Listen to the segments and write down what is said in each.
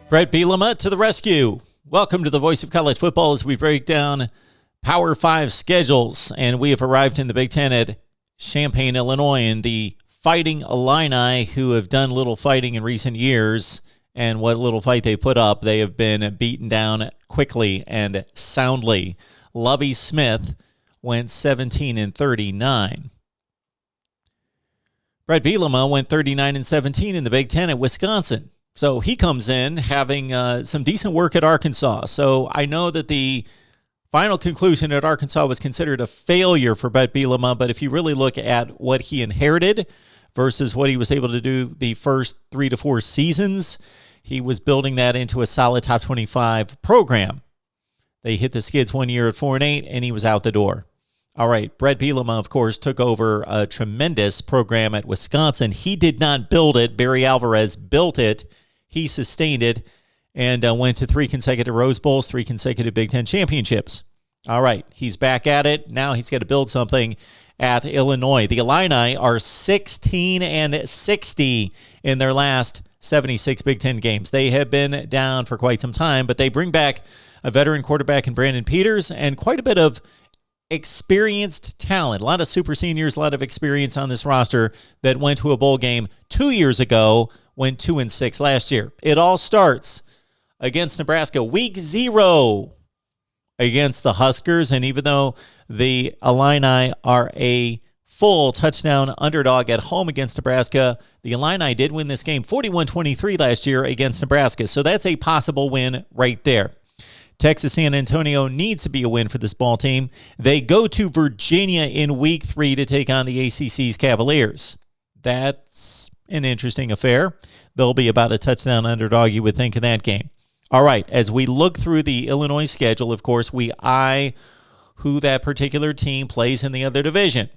Brett Bielema to the rescue. Welcome to the Voice of College Football as we break down Power 5 schedules. And we have arrived in the Big Ten at Champaign, Illinois, and the Fighting Illini, who have done little fighting in recent years. And what little fight they put up, they have been beaten down quickly and soundly. Lovie Smith went 17-39. Brett Bielema went 39-17 in the Big Ten at Wisconsin. So he comes in having some decent work at Arkansas. So I know that the final conclusion at Arkansas was considered a failure for Brett Bielema, but if you really look at what he inherited versus what he was able to do the first 3 to 4 seasons, he was building that into a solid top 25 program. They hit the skids 1 year at 4-8, and he was out the door. All right, Brett Bielema, of course, took over a tremendous program at Wisconsin. He did not build it. Barry Alvarez built it. He sustained it and went to 3 consecutive Rose Bowls, 3 consecutive Big Ten championships. All right, he's back at it. Now he's got to build something at Illinois. The Illini are 16-60 in their last 76 Big Ten games. They have been down for quite some time, but they bring back a veteran quarterback in Brandon Peters and quite a bit of experienced talent. A lot of super seniors, a lot of experience on this roster that went to a bowl game 2 years ago, went 2-6 last year. It all starts against Nebraska, week 0 against the Huskers. And even though the Illini are a full touchdown underdog at home against Nebraska, the Illini did win this game 41-23 last year against Nebraska. So that's a possible win right there. Texas San Antonio needs to be a win for this ball team. They go to Virginia in week 3 to take on the ACC's Cavaliers. That's an interesting affair. They'll be about a touchdown underdog, you would think, in that game. All right, as we look through the Illinois schedule, of course, we eye who that particular team plays in the other division.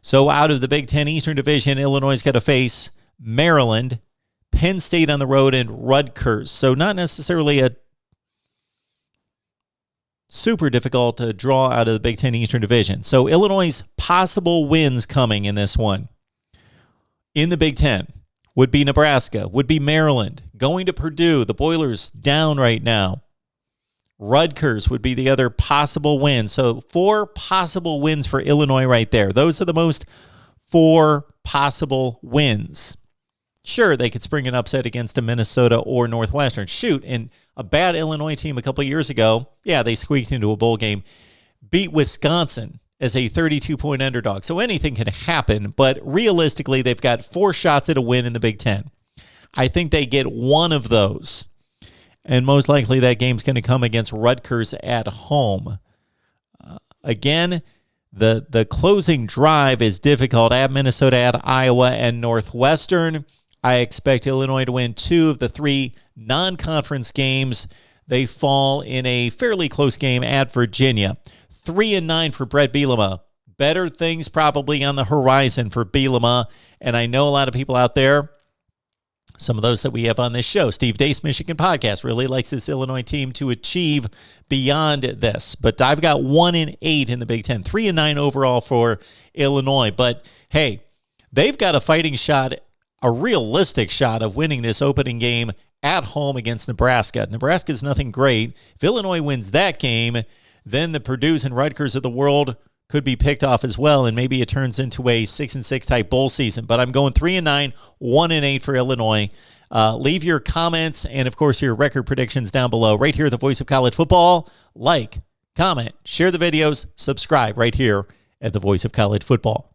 So out of the Big Ten Eastern Division, Illinois has got to face Maryland, Penn State on the road, and Rutgers. So not necessarily a super difficult to draw out of the Big Ten Eastern Division. So Illinois' possible wins coming in this one in the Big Ten would be Nebraska, would be Maryland, going to Purdue, the Boilers down right now. Rutgers would be the other possible win. So 4 possible wins for Illinois right there. Those are the most 4 possible wins. Sure, they could spring an upset against a Minnesota or Northwestern. Shoot, and a bad Illinois team a couple years ago, yeah, they squeaked into a bowl game, beat Wisconsin as a 32-point underdog. So anything can happen, but realistically, they've got 4 shots at a win in the Big Ten. I think they get one of those, and most likely that game's going to come against Rutgers at home. Again, the closing drive is difficult at Minnesota, at Iowa, and Northwestern. I expect Illinois to win 2 of the 3 non-conference games. They fall in a fairly close game at Virginia. 3-9 for Brett Bielema. Better things probably on the horizon for Bielema. And I know a lot of people out there, some of those that we have on this show, Steve Dace, Michigan Podcast, really likes this Illinois team to achieve beyond this. But I've got 1-8 in the Big Ten, 3-9 overall for Illinois. But hey, they've got a fighting shot, a realistic shot of winning this opening game at home against Nebraska. Nebraska's nothing great. If Illinois wins that game, then the Purdue's and Rutgers of the world could be picked off as well, and maybe it turns into a 6-6 type bowl season. But I'm going 3-9, 1-8 for Illinois. Leave your comments and, of course, your record predictions down below right here at the Voice of College Football. Like, comment, share the videos, subscribe right here at the Voice of College Football.